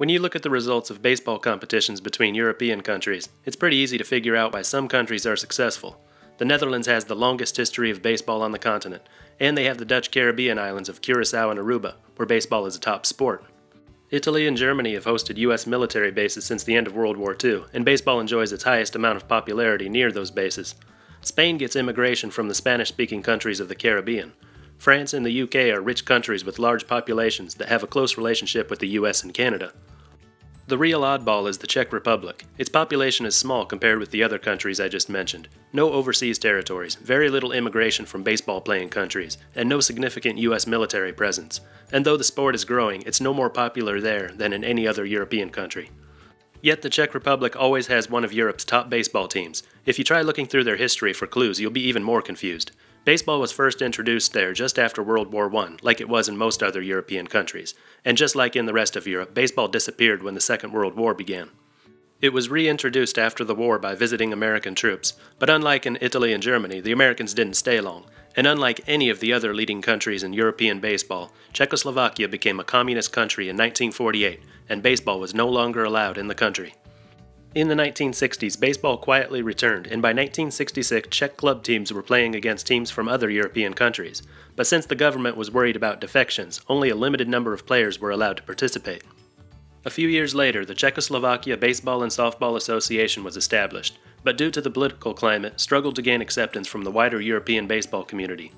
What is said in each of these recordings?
When you look at the results of baseball competitions between European countries, it's pretty easy to figure out why some countries are successful. The Netherlands has the longest history of baseball on the continent, and they have the Dutch Caribbean islands of Curaçao and Aruba, where baseball is a top sport. Italy and Germany have hosted U.S. military bases since the end of World War II, and baseball enjoys its highest amount of popularity near those bases. Spain gets immigration from the Spanish-speaking countries of the Caribbean. France and the UK are rich countries with large populations that have a close relationship with the US and Canada. The real oddball is the Czech Republic. Its population is small compared with the other countries I just mentioned. No overseas territories, very little immigration from baseball-playing countries, and no significant US military presence. And though the sport is growing, it's no more popular there than in any other European country. Yet the Czech Republic always has one of Europe's top baseball teams. If you try looking through their history for clues, you'll be even more confused. Baseball was first introduced there just after World War I, like it was in most other European countries. And just like in the rest of Europe, baseball disappeared when the Second World War began. It was reintroduced after the war by visiting American troops, but unlike in Italy and Germany, the Americans didn't stay long. And unlike any of the other leading countries in European baseball, Czechoslovakia became a communist country in 1948, and baseball was no longer allowed in the country. In the 1960s, baseball quietly returned, and by 1966, Czech club teams were playing against teams from other European countries. But since the government was worried about defections, only a limited number of players were allowed to participate. A few years later, the Czechoslovakia Baseball and Softball Association was established, but due to the political climate, struggled to gain acceptance from the wider European baseball community.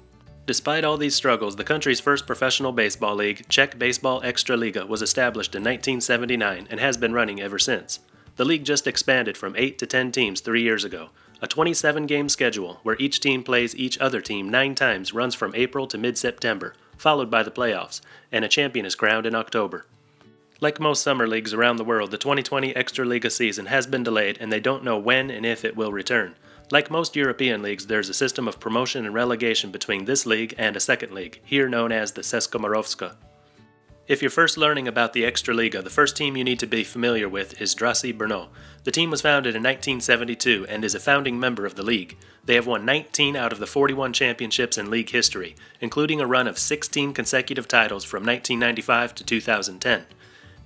Despite all these struggles, the country's first professional baseball league, Czech Baseball Extraliga, was established in 1979 and has been running ever since. The league just expanded from 8 to 10 teams 3 years ago. A 27-game schedule, where each team plays each other team 9 times, runs from April to mid-September, followed by the playoffs, and a champion is crowned in October. Like most summer leagues around the world, the 2020 Extraliga season has been delayed, and they don't know when and if it will return. Like most European leagues, there's a system of promotion and relegation between this league and a second league, here known as the Českomoravska. If you're first learning about the Extraliga, the first team you need to be familiar with is BRNO. The team was founded in 1972 and is a founding member of the league. They have won 19 out of the 41 championships in league history, including a run of 16 consecutive titles from 1995 to 2010.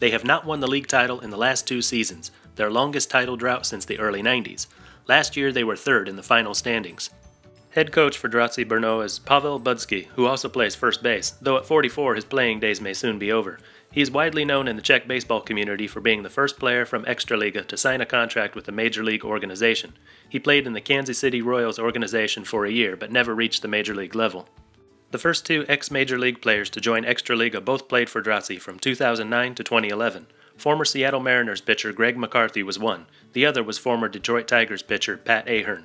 They have not won the league title in the last 2 seasons, their longest title drought since the early 90s. Last year they were 3rd in the final standings. Head coach for BRNO is Pavel Budsky, who also plays first base, though at 44 his playing days may soon be over. He is widely known in the Czech baseball community for being the first player from Extraliga to sign a contract with a major league organization. He played in the Kansas City Royals organization for a year, but never reached the major league level. The first 2 ex-major league players to join Extraliga both played for BRNO from 2009 to 2011. Former Seattle Mariners pitcher Greg McCarthy was one. The other was former Detroit Tigers pitcher Pat AHEARNE.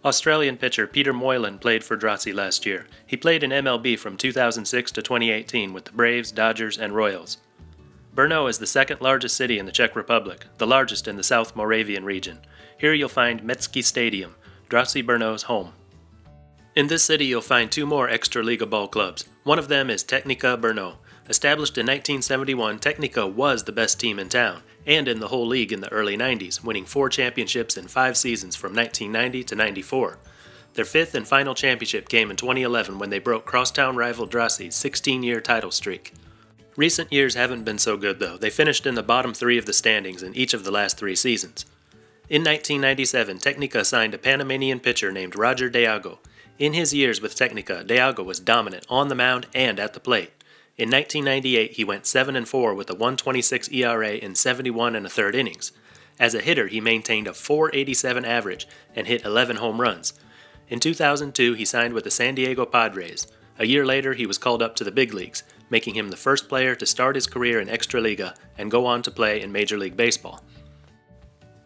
Australian pitcher Peter Moylan played for BRNO last year. He played in MLB from 2006 to 2018 with the Braves, Dodgers, and Royals. Brno is the 2nd largest city in the Czech Republic, the largest in the South Moravian region. Here you'll find METSKY Stadium, Brno's home. In this city you'll find 2 more Extraliga ball clubs. One of them is TECHNIKA Brno. Established in 1971, TECHNIKA was the best team in town, and in the whole league in the early 90s, winning 4 championships in 5 seasons from 1990 to 94. Their 5th and final championship came in 2011 when they broke crosstown rival BRNO's 16-year title streak. Recent years haven't been so good though. They finished in the bottom 3 of the standings in each of the last 3 seasons. In 1997, TECHNIKA signed a Panamanian pitcher named Roger DEAGO. In his years with TECHNIKA, DEAGO was dominant on the mound and at the plate. In 1998, he went 7-4 with a 1.26 ERA in 71 1/3 innings. As a hitter, he maintained a .487 average and hit 11 home runs. In 2002, he signed with the San Diego Padres. A year later, he was called up to the big leagues, making him the first player to start his career in Extraliga and go on to play in Major League Baseball.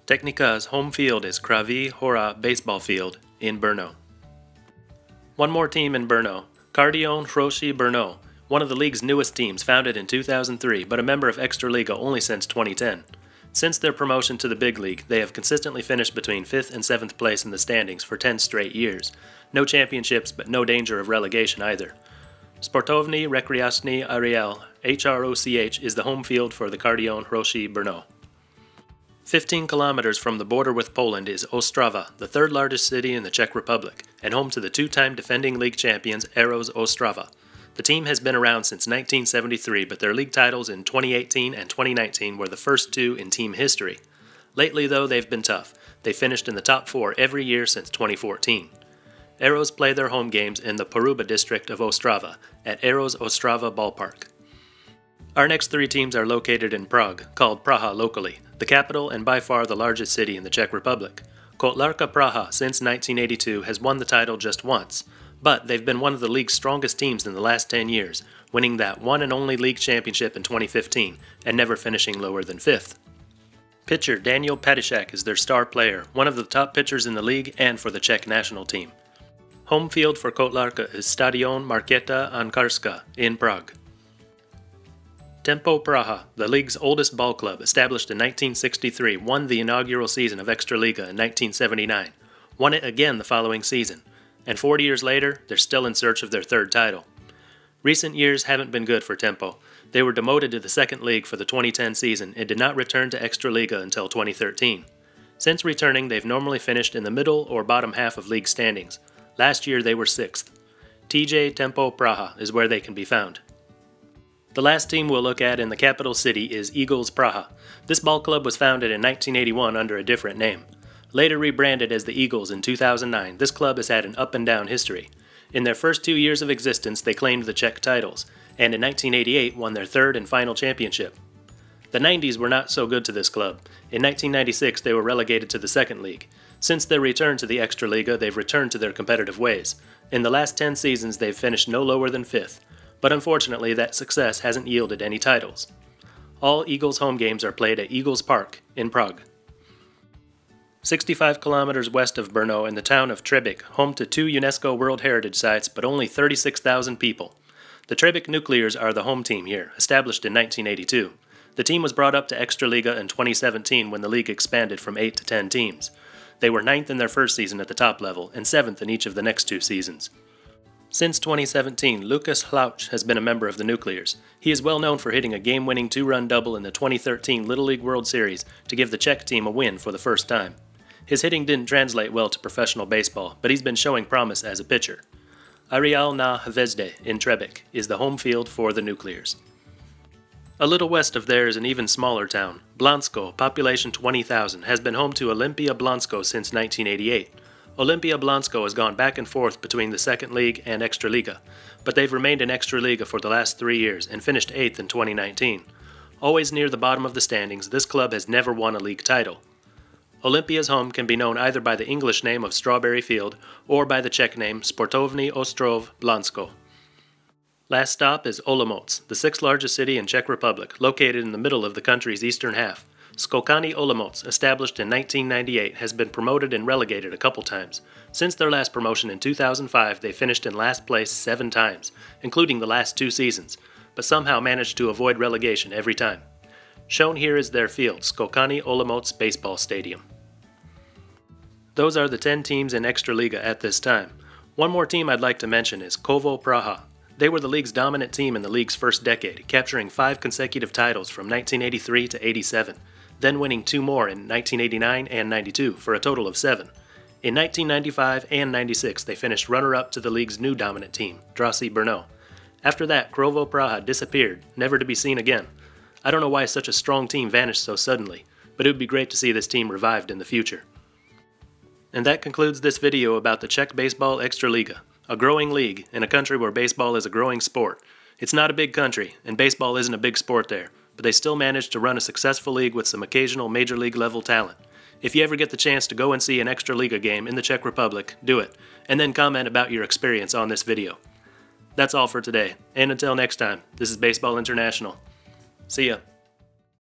TECHNIKA's home field is KRAVI HORA Baseball Field in Brno. One more team in Brno, HROCH Brno. One of the league's newest teams, founded in 2003, but a member of Extraliga only since 2010. Since their promotion to the big league, they have consistently finished between 5th and 7th place in the standings for 10 straight years. No championships, but no danger of relegation either. SPORTOVNÍ REKREACNI AREAL, HROCH, is the home field for the HROCH Brno. 15 kilometers from the border with Poland is Ostrava, the 3rd largest city in the Czech Republic, and home to the 2-time defending league champions Ostrava. The team has been around since 1973, but their league titles in 2018 and 2019 were the first two in team history. Lately, though, they've been tough. They finished in the top 4 every year since 2014. Arrows play their home games in the Poruba district of Ostrava at Arrows Ostrava Ballpark. Our next 3 teams are located in Prague, called Praha locally, the capital and by far the largest city in the Czech Republic. Kotlarka Praha, since 1982, has won the title just once, but they've been one of the league's strongest teams in the last 10 years, winning that one and only league championship in 2015 and never finishing lower than 5th. Pitcher Daniel Padishak is their star player, one of the top pitchers in the league and for the Czech national team. Home field for Kotlarka is Stadion MARKETA ANKARSKA in Prague. Tempo Praha, the league's oldest ball club, established in 1963, won the inaugural season of Extraliga in 1979, won it again the following season, and 40 years later, they're still in search of their 3rd title. Recent years haven't been good for Tempo. They were demoted to the 2nd league for the 2010 season and did not return to Extraliga until 2013. Since returning, they've normally finished in the middle or bottom half of league standings. Last year they were 6th. TJ Tempo Praha is where they can be found. The last team we'll look at in the capital city is Eagles Praha. This ball club was founded in 1981 under a different name. Later rebranded as the Eagles in 2009, this club has had an up and down history. In their first 2 years of existence, they claimed the Czech titles, and in 1988 won their 3rd and final championship. The 90s were not so good to this club. In 1996, they were relegated to the 2nd league. Since their return to the Extraliga, they've returned to their competitive ways. In the last 10 seasons, they've finished no lower than 5th. But unfortunately, that success hasn't yielded any titles. All Eagles home games are played at Eagles Park in Prague. 65 kilometers west of Brno in the town of Třebíč, home to 2 UNESCO World Heritage Sites but only 36,000 people. The Třebíč Nuclears are the home team here, established in 1982. The team was brought up to Extraliga in 2017 when the league expanded from 8 to 10 teams. They were 9th in their first season at the top level and 7th in each of the next 2 seasons. Since 2017, LUKAS HLOUCH has been a member of the Nuclears. He is well known for hitting a game-winning 2-run double in the 2013 Little League World Series to give the Czech team a win for the first time. His hitting didn't translate well to professional baseball, but he's been showing promise as a pitcher. AREAL na HVEZDE in Třebíč is the home field for the Nuclears. A little west of there is an even smaller town. BLANSKO, population 20,000, has been home to Olimpia Blansko since 1988. Olimpia Blansko has gone back and forth between the 2nd League and Extraliga, but they've remained in Extraliga for the last 3 years and finished 8th in 2019. Always near the bottom of the standings, this club has never won a league title. Olympia's home can be known either by the English name of Strawberry Field or by the Czech name SPORTOVNÍ OSTROV Blansko. Last stop is Olomouc, the 6th largest city in Czech Republic, located in the middle of the country's eastern half. Skočany Olomouc, established in 1998, has been promoted and relegated a couple times. Since their last promotion in 2005, they finished in last place 7 times, including the last 2 seasons, but somehow managed to avoid relegation every time. Shown here is their field, Skočany Olomouc Baseball Stadium. Those are the 10 teams in Extraliga at this time. One more team I'd like to mention is Kovo Praha. They were the league's dominant team in the league's first decade, capturing 5 consecutive titles from 1983 to 87. Then winning 2 more in 1989 and 92 for a total of 7. In 1995 and 96, they finished runner-up to the league's new dominant team, Draží Brno. After that, Kovo Praha disappeared, never to be seen again. I don't know why such a strong team vanished so suddenly, but it would be great to see this team revived in the future. And that concludes this video about the Czech Baseball Extraliga, a growing league in a country where baseball is a growing sport. It's not a big country, and baseball isn't a big sport there, but they still managed to run a successful league with some occasional major league level talent. If you ever get the chance to go and see an Extraliga game in the Czech Republic, do it, and then comment about your experience on this video. That's all for today, and until next time, this is Baseball International. See ya.